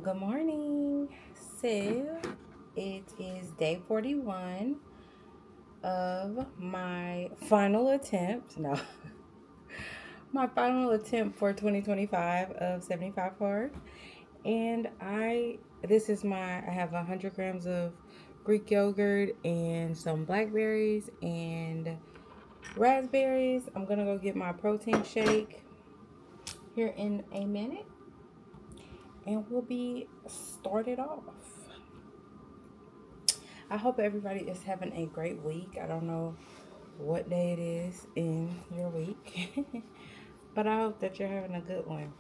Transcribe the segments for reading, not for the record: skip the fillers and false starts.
Good morning. So, it is day 41 of my final attempt. No, my final attempt for 2025 of 75 hard. And I have 100 grams of Greek yogurt and some blackberries and raspberries. I'm going to go get my protein shake here in a minute and we'll be started off. I hope everybody is having a great week. I don't know what day it is in your week, but I hope that you're having a good one.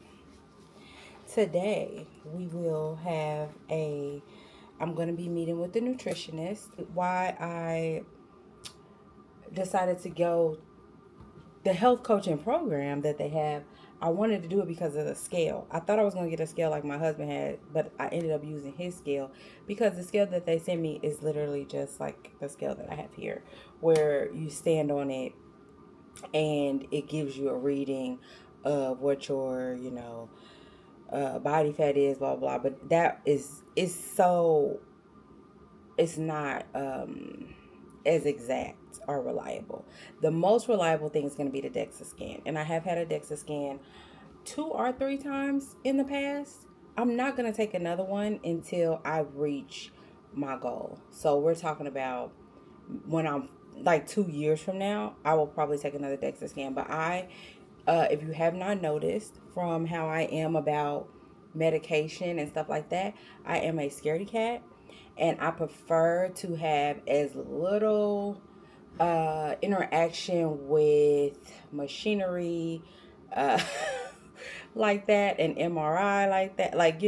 Today, I'm going to be meeting with the nutritionist. Why I decided to go the health coaching program that they have, I wanted to do it because of the scale. I thought I was going to get a scale like my husband had, but I ended up using his scale because the scale that they sent me is literally just like the scale that I have here, where you stand on it and it gives you a reading of what your, body fat is, blah, blah, blah. But it's not as exact or reliable. The most reliable thing is going to be the DEXA scan. And I have had a DEXA scan 2 or 3 times in the past. I'm not going to take another one until I reach my goal. So we're talking about when I'm like 2 years from now, I will probably take another DEXA scan. But if you have not noticed from how I am about medication and stuff like that, I am a scaredy cat and I prefer to have as little interaction with machinery uh, like that and MRI like that. Like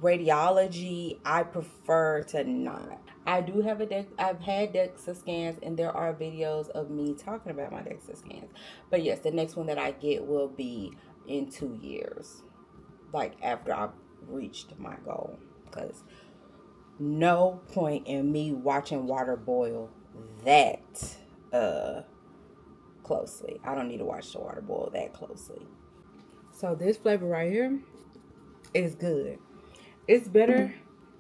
radiology, I prefer to not. I do have I've had DEXA scans, and there are videos of me talking about my DEXA scans. But yes, the next one that I get will be in 2 years, like after I've reached my goal. Because no point in me watching water boil that closely. I don't need to watch the water boil that closely. So this flavor right here is good. It's better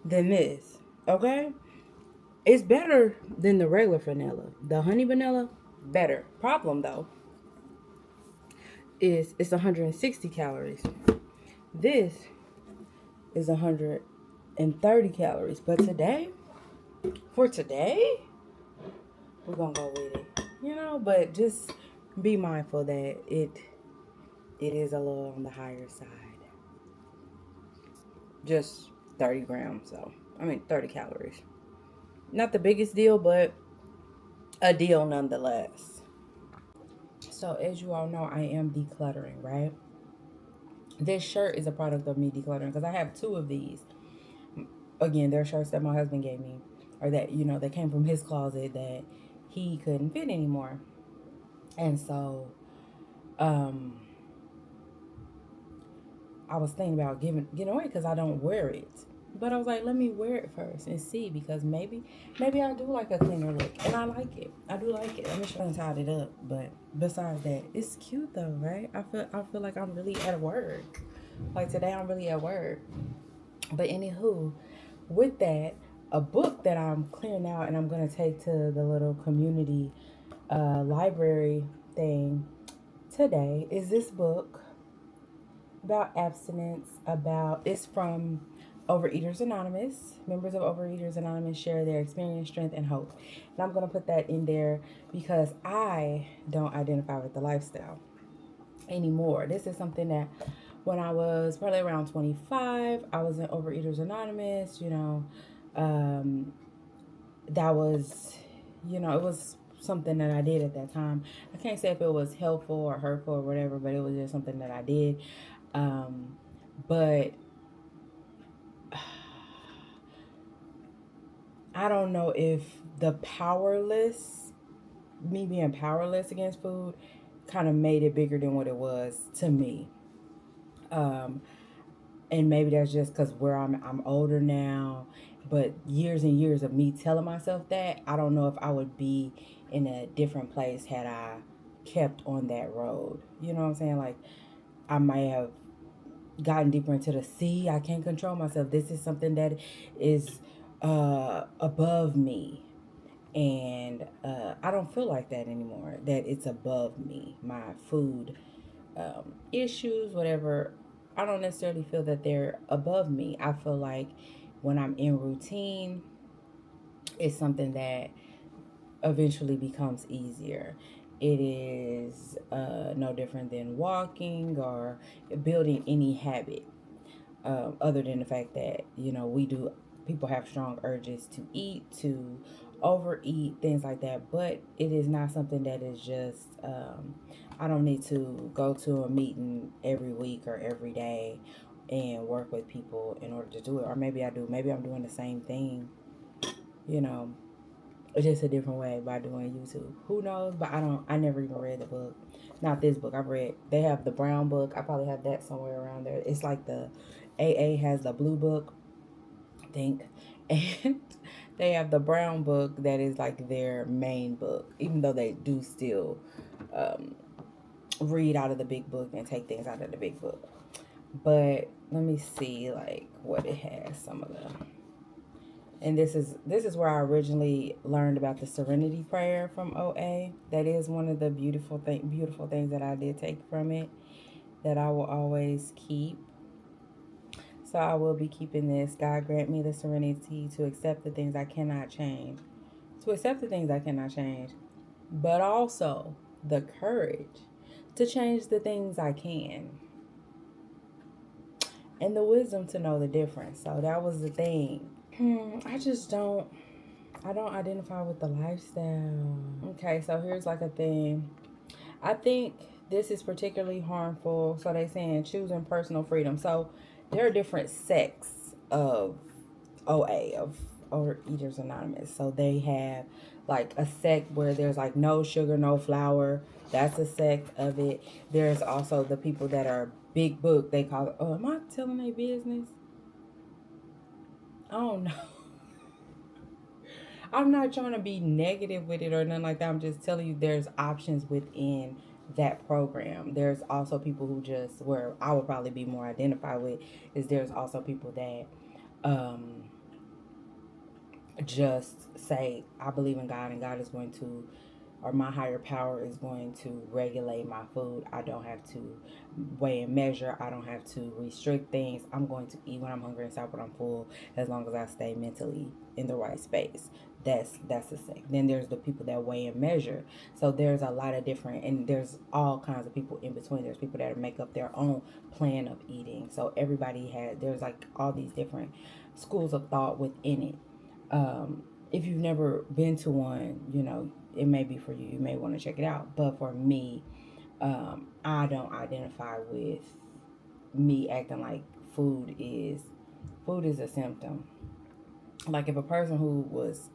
than this. Okay? It's better than the regular vanilla. The honey vanilla, better. Problem though is it's 160 calories. This is 130 calories. But for today, we're gonna go with it. But just be mindful that it is a little on the higher side. Just 30 grams, 30 calories. Not the biggest deal, but a deal nonetheless. So as you all know, I am decluttering, right? This shirt is a product of me decluttering because I have 2 of these. Again, they're shirts that my husband gave me, or that came from his closet that he couldn't fit anymore. And so I was thinking about getting away because I don't wear it. But I was like, let me wear it first and see, because maybe I do like a cleaner look, and I like it. I do like it. I'm just trying to tie it up, but besides that, it's cute though, right? I feel like I'm really at work. Like today, I'm really at work. But anywho, with that, a book that I'm clearing out and I'm gonna take to the little community library thing today is this book about abstinence. It's from Overeaters Anonymous. Members of Overeaters Anonymous share their experience, strength, and hope. And I'm going to put that in there because I don't identify with the lifestyle anymore. This is something that when I was probably around 25, I was in Overeaters Anonymous. That was, it was something that I did at that time. I can't say if it was helpful or hurtful or whatever, but it was just something that I did. But I don't know if me being powerless against food kind of made it bigger than what it was to me. And maybe that's just because where I'm older now, but years and years of me telling myself that, I don't know if I would be in a different place had I kept on that road. You know what I'm saying? Like I might have gotten deeper into the sea. I can't control myself. This is something that is above me. And I don't feel like that anymore, that it's above me. My food issues, whatever, I don't necessarily feel that they're above me. I feel like when I'm in routine, it's something that eventually becomes easier. It is no different than walking or building any habit, other than the fact that, we do, people have strong urges to eat, to overeat, things like that. But it is not something that is just, I don't need to go to a meeting every week or every day and work with people in order to do it. Or maybe I do. Maybe I'm doing the same thing, you know, it's just a different way by doing YouTube. Who knows? But I never even read the book. Not this book. I've read, they have the brown book. I probably have that somewhere around there. It's like the AA has the blue book, I think. And they have the brown book that is like their main book, even though they do still um, read out of the big book and take things out of the big book. But let me see, like, what it has. Some of the, and this is where I originally learned about the Serenity Prayer from OA. That is one of the beautiful things that I did take from it, that I will always keep. So I will be keeping this. God grant me the serenity to accept the things I cannot change. To accept the things I cannot change, but also the courage to change the things I can. And the wisdom to know the difference. So that was the thing. I just I don't identify with the lifestyle. Okay, so here's like a thing. I think this is particularly harmful. So they saying choosing personal freedom. So there are different sects of OA, of Overeaters Anonymous. So they have like a sect where there's like no sugar, no flour. That's a sect of it. There's also the people that are big book. They call it. Oh, am I telling their business? I don't know. I'm not trying to be negative with it or nothing like that. I'm just telling you there's options within that program. There's also people who just, where I would probably be more identified with, is there's also people that just say, I believe in God and God is going to, or my higher power is going to regulate my food. I don't have to weigh and measure. I don't have to restrict things. I'm going to eat when I'm hungry and stop when I'm full, as long as I stay mentally in the right space. That's the thing. Then there's the people that weigh and measure. So there's a lot of different, and there's all kinds of people in between. There's people that make up their own plan of eating. So everybody there's like all these different schools of thought within it. If you've never been to one, it may be for you. You may want to check it out. But for me, I don't identify with me acting like food is a symptom. Like if a person who was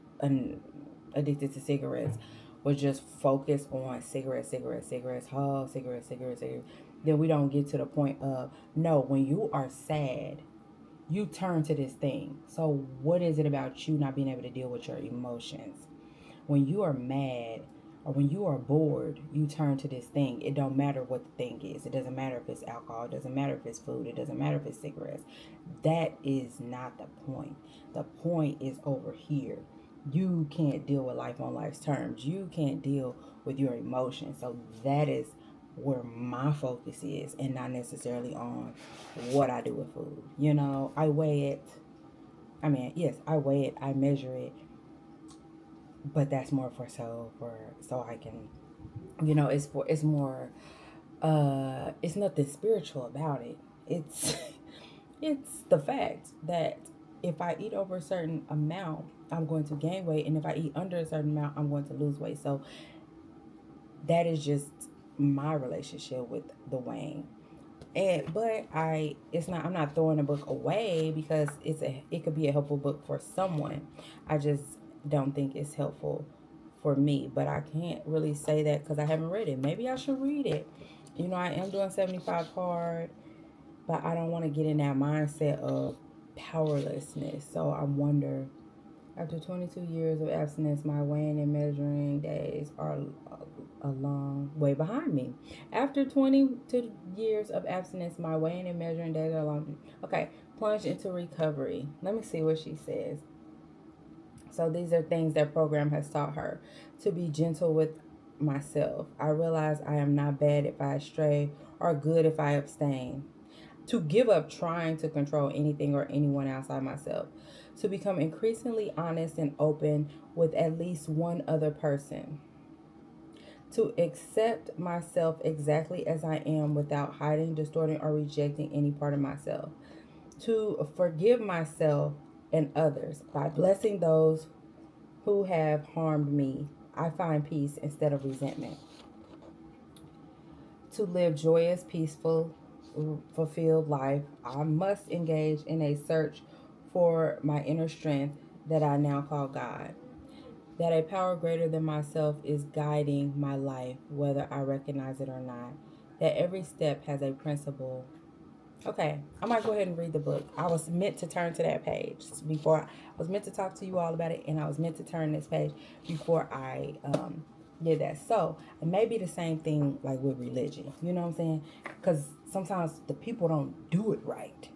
addicted to cigarettes was just focused on cigarettes, then we don't get to the point of, no, when you are sad, you turn to this thing. So what is it about you not being able to deal with your emotions? When you are mad or when you are bored, you turn to this thing. It don't matter what the thing is. It doesn't matter if it's alcohol. It doesn't matter if it's food. It doesn't matter if it's cigarettes. That is not the point. The point is over here. You can't deal with life on life's terms. You can't deal with your emotions. So that is where my focus is, and not necessarily on what I do with food. I weigh it. Yes, I weigh it. I measure it. But that's more so I can, it's more, it's nothing spiritual about it. It's it's the fact that if I eat over a certain amount, I'm going to gain weight, and if I eat under a certain amount, I'm going to lose weight. So that is just my relationship with the weighing. But I'm not throwing the book away, because it could be a helpful book for someone. I just don't think it's helpful for me. But I can't really say that because I haven't read it. Maybe I should read it. I am doing 75 hard, but I don't want to get in that mindset of powerlessness. So I wonder After 22 years of abstinence, my weighing and measuring days are a long way behind me. After 22 years of abstinence, my weighing and measuring days are long. Okay, plunge into recovery. Let me see what she says. So these are things that program has taught her: to be gentle with myself. I realize I am not bad if I stray or good if I abstain. To give up trying to control anything or anyone outside myself. To become increasingly honest and open with at least one other person. To accept myself exactly as I am without hiding, distorting, or rejecting any part of myself. To forgive myself and others by blessing those who have harmed me. I find peace instead of resentment. To live joyous, peaceful, fulfilled life, I must engage in a search for my inner strength that I now call God. That a power greater than myself is guiding my life, whether I recognize it or not. That every step has a principle. Okay, I might go ahead and read the book. I was meant to turn to that page before. I was meant to talk to you all about it, and I was meant to turn this page before I did that. So it may be the same thing like with religion. You know what I'm saying? Because sometimes the people don't do it right,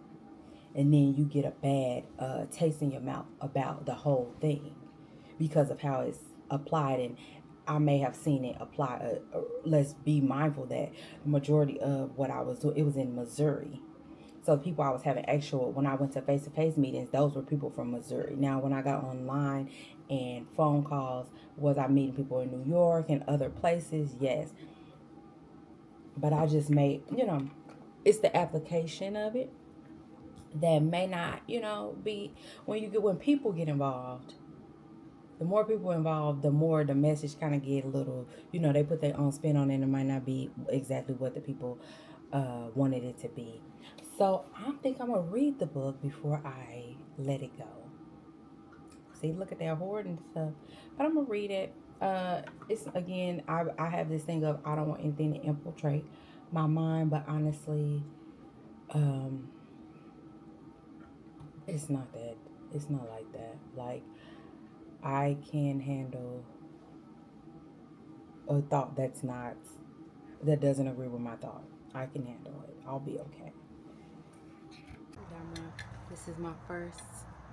and then you get a bad taste in your mouth about the whole thing because of how it's applied. And I may have seen it apply. Let's be mindful that the majority of what I was doing, it was in Missouri. So the people I was having actual, when I went to face-to-face meetings, those were people from Missouri. Now, when I got online and phone calls, was I meeting people in New York and other places? Yes. But I just made, it's the application of it that may not, be, when people get involved, the more people involved, the more the message kind of get a little, they put their own spin on it, and it might not be exactly what the people wanted it to be. So I think I'm going to read the book before I let it go. See, look at that hoard and stuff. But I'm going to read it. It's, again, I have this thing of I don't want anything to infiltrate my mind, but honestly, it's not that. It's not like that. Like, I can handle a thought that doesn't agree with my thought. I can handle it. I'll be okay. This is my first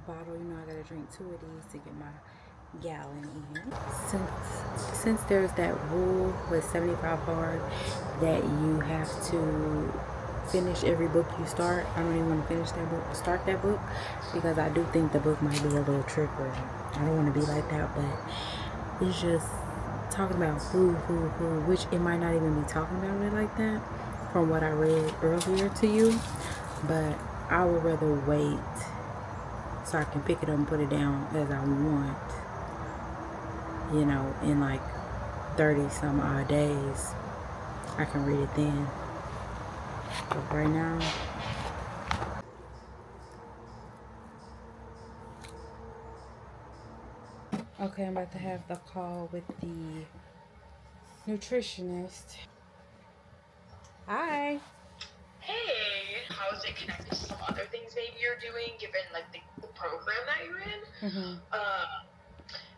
bottle. I gotta drink 2 of these to get my gallon in. Since there's that rule with 75 hard that you have to finish every book you start, I don't even want to finish that book, start that book, because I do think the book might be a little trickery. I don't want to be like that, but it's just talking about food, which it might not even be talking about it like that from what I read earlier to you, but I would rather wait so I can pick it up and put it down as I want, in like 30 some odd days. I can read it then. But right now, okay, I'm about to have the call with the nutritionist. Hi. Hey, how is it connected to some other things maybe you're doing, given like the program that you're in?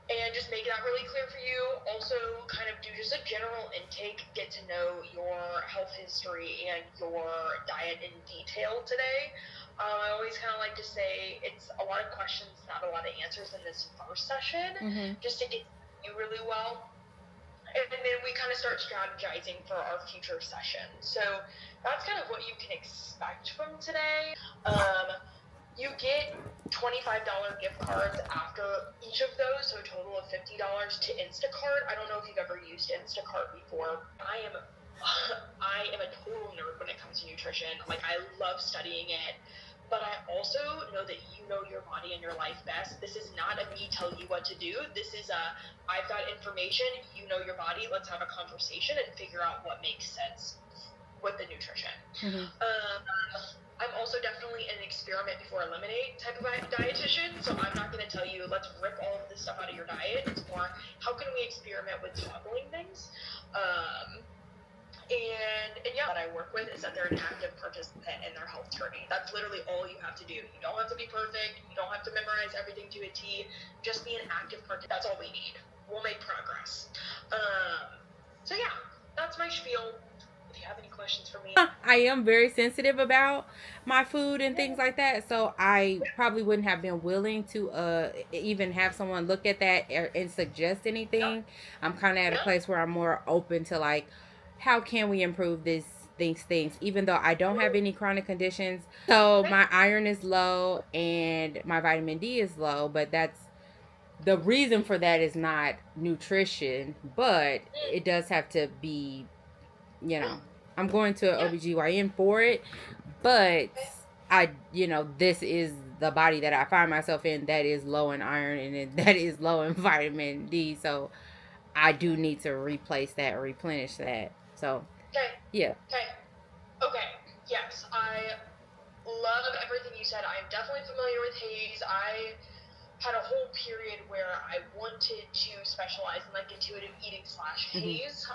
And just make that really clear for you. Also, kind of do just a general intake, get to know your health history and your diet in detail today. I always kind of like to say it's a lot of questions, not a lot of answers in this first session, just to get you really well. And then we kind of start strategizing for our future sessions. So that's kind of what you can expect from today. You get $25 gift cards after each of those, so a total of $50 to Instacart. I don't know if you've ever used Instacart before. I am a total nerd when it comes to nutrition. Like, I love studying it. But I also know that you know your body and your life best. This is not a me tell you what to do. This is I've got information, you know your body, let's have a conversation and figure out what makes sense with the nutrition. I'm also definitely an experiment before eliminate type of dietitian, so I'm not going to tell you let's rip all of this stuff out of your diet. It's more, how can we experiment with toggling things? And yeah, that I work with is that they're an active participant in their health journey. That's literally all you have to do. You don't have to be perfect. You don't have to memorize everything to a T. Just be an active participant. That's all we need. We'll make progress. So yeah, that's my spiel. If you have any questions for me, I am very sensitive about my food and things like that, so I probably wouldn't have been willing to even have someone look at that and suggest yeah, anything. I'm kind of at a yeah, place where I'm more open to like, how can we improve these things, even though I don't have any chronic conditions. So okay, my iron is low and my vitamin D is low, but that's the reason for that is not nutrition, but it does have to be, you know, I'm going to yeah, OBGYN for it, but okay, this is the body that I find myself in that is low in iron and that is low in vitamin D. So I do need to replace that or replenish that. So, okay, yeah. okay, okay. Yes, I love everything you said. I'm definitely familiar with Haze. I had a whole period where I wanted to specialize in like intuitive eating slash Mm-hmm. haze.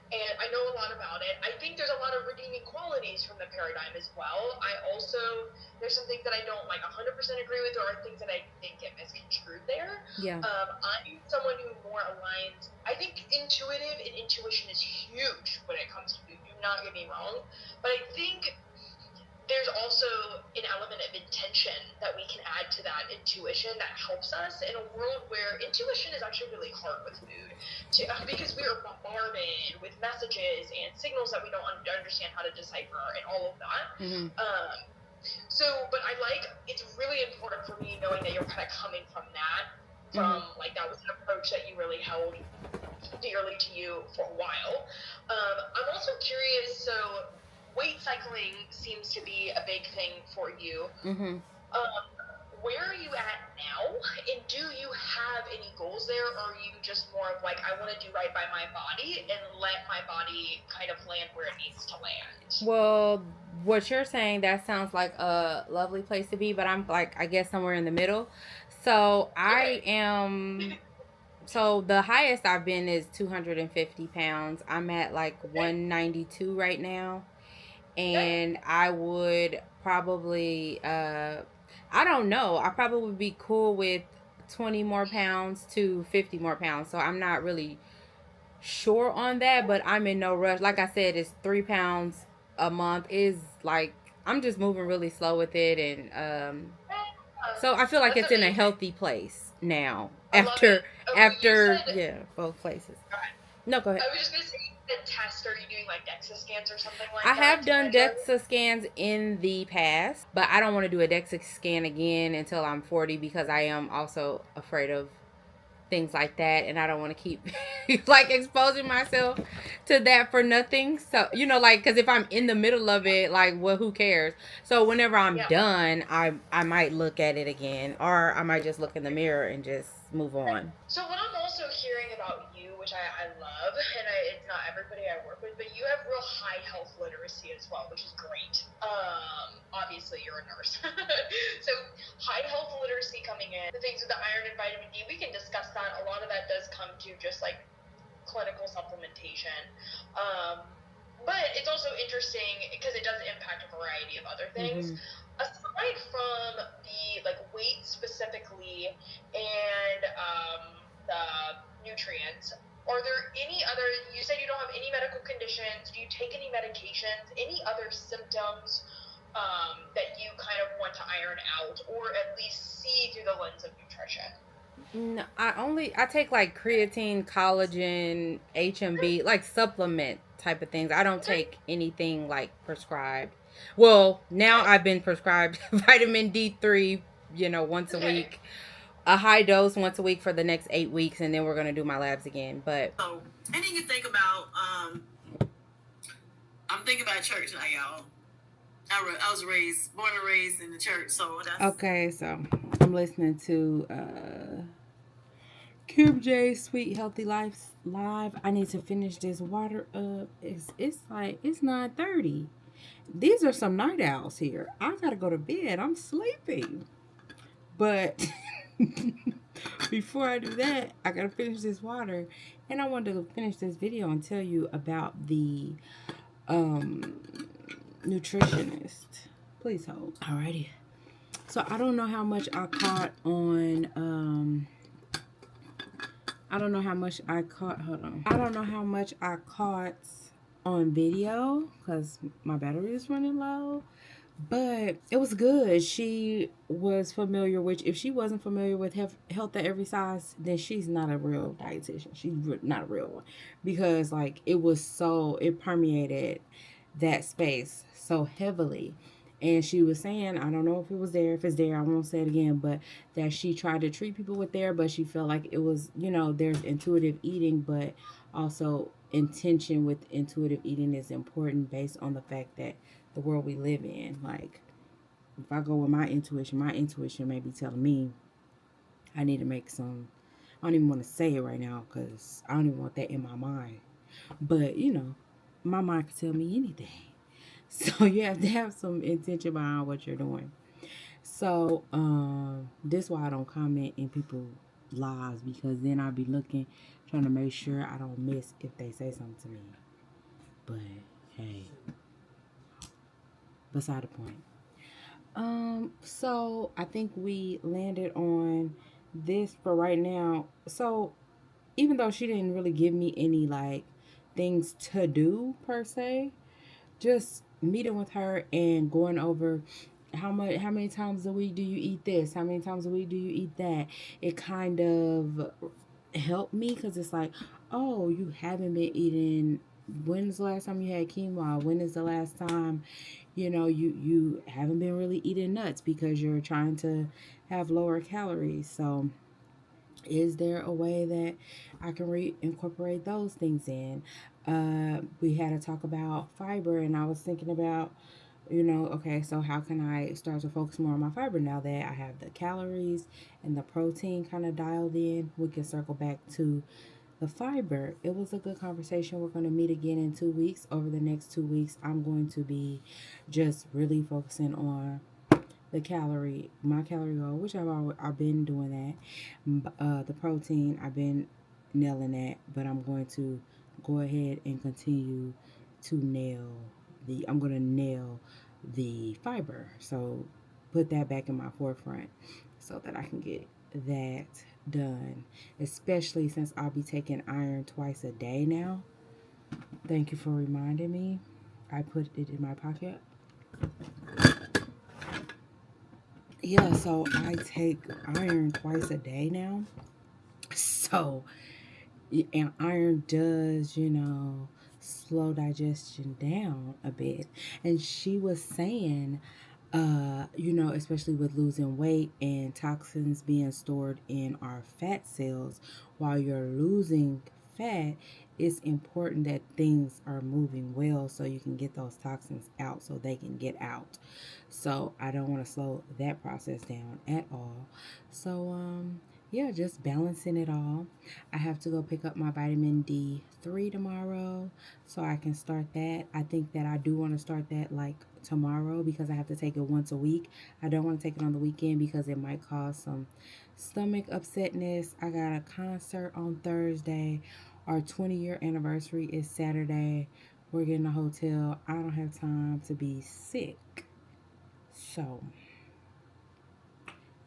And I know a lot about it. I think there's a lot of redeeming qualities from the paradigm as well. I also, there's some things that I don't like 100% agree with, or things that I think get misconstrued there. Yeah. I'm someone who more aligns, I think intuitive and intuition is huge when it comes to food. Do not get me wrong. But I think there's also an element of intention that we can add to that intuition that helps us in a world where intuition is actually really hard with food because we are bombarded with messages and signals that we don't understand how to decipher and all of that. Mm-hmm. But it's really important for me knowing that you're kind of coming from that, like that was an approach that you really held dearly to you for a while. I'm also curious, so weight cycling seems to be a big thing for you. Mm-hmm. Where are you at now? And do you have any goals there? Or are you just more of like, I want to do right by my body and let my body kind of land where it needs to land? Well, what you're saying, that sounds like a lovely place to be, but I'm like, I guess somewhere in the middle. So I Okay. am. So the highest I've been is 250 pounds. I'm at like Okay. 192 right now. Okay. And I would probably, I don't know, I probably would be cool with 20 more pounds to 50 more pounds. So I'm not really sure on that, but I'm in no rush. Like I said, it's 3 pounds a month. Is like, I'm just moving really slow with it, and so I feel like That's it's in a amazing. healthy place now. I love it. Okay, you After said, yeah, both places. okay. No, go ahead. I was just going to say, you said test. Are you doing like DEXA scans or something like I that have to done measure? DEXA scans in the past, but I don't want to do a DEXA scan again until I'm 40 because I am also afraid of things like that, and I don't want to keep like exposing myself to that for nothing. So like, because if I'm in the middle of it, like, well, who cares? So whenever I'm Yeah. done, I might look at it again, or I might just look in the mirror and just move on. So what I'm also hearing about you, which I love, and it's not everybody I work with, but you have real high health literacy as well, which is great. Obviously you're a nurse. So high health literacy coming in, the things with the iron and vitamin D, we can discuss that. A lot of that does come to just like clinical supplementation. But it's also interesting because it does impact a variety of other things. Mm-hmm. Aside from the like weight specifically and the nutrients, are there any other? You said you don't have any medical conditions. Do you take any medications? Any other symptoms that you kind of want to iron out, or at least see through the lens of nutrition? No, I take like creatine, collagen, HMB, like supplement type of things. I don't Okay. take anything like prescribed. Well, now Okay. I've been prescribed vitamin D3, once a Okay. week, a high dose once a week for the next 8 weeks, and then we're gonna do my labs again. But So, and then you think about, I'm thinking about church now, y'all. I was born and raised in the church, so that's okay, so I'm listening to Cube J Sweet Healthy Life live. I need to finish this water up. It's like it's 9:30. These are some night owls here. I gotta go to bed. I'm sleeping. But before I do that, I gotta finish this water. And I wanted to finish this video and tell you about the um, nutritionist. Please hold. Alrighty. So I don't know how much I caught on I don't know how much I caught. Hold on. I don't know how much I caught on video because my battery is running low. But it was good. She was familiar with. If she wasn't familiar with health at every size, then she's not a real dietitian. She's not a real one, because like it permeated that space so heavily. And she was saying, I don't know if it was there. If it's there, I won't say it again. But that she tried to treat people with there, but she felt like it was, there's intuitive eating, but also intention with intuitive eating is important based on the fact that the world we live in. Like, if I go with my intuition may be telling me I need to make some. I don't even want to say it right now because I don't even want that in my mind. But my mind can tell me anything. So you have to have some intention behind what you're doing. So this is why I don't comment in people's lives, because then I'll be looking, trying to make sure I don't miss if they say something to me. But hey, beside the point. So I think we landed on this for right now. So even though she didn't really give me any like things to do per se, just meeting with her and going over how many times a week do you eat this? How many times a week do you eat that? It kind of helped me because it's like, oh, you haven't been eating. When's the last time you had quinoa? When is the last time, you haven't been really eating nuts because you're trying to have lower calories. So is there a way that I can incorporate those things in? We had to talk about fiber, and I was thinking about, okay, so how can I start to focus more on my fiber now that I have the calories and the protein kind of dialed in? We can circle back to the fiber. It was a good conversation. We're going to meet again in 2 weeks. Over the next 2 weeks, I'm going to be just really focusing on my calorie goal, which I've been doing that. The protein, I've been nailing that, but I'm going to go ahead and continue to I'm going to nail the fiber. So put that back in my forefront so that I can get that done, especially since I'll be taking iron twice a day now. Thank you for reminding me. I put it in my pocket. Yeah, so I take iron twice a day now. So, and iron does, slow digestion down a bit. And she was saying, especially with losing weight and toxins being stored in our fat cells, while you're losing fat, it's important that things are moving well so you can get those toxins out so they can get out. So I don't want to slow that process down at all. So yeah, just balancing it all. I have to go pick up my vitamin D3 tomorrow so I can start that. I think that I do want to start that like tomorrow because I have to take it once a week. I don't want to take it on the weekend because it might cause some stomach upsetness. I got a concert on Thursday. Our 20-year anniversary is Saturday. We're getting a hotel. I don't have time to be sick. So,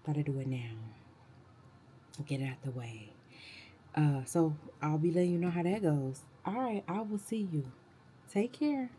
gotta do it now. Get it out the way. So I'll be letting you know how that goes. All right, I will see you. Take care.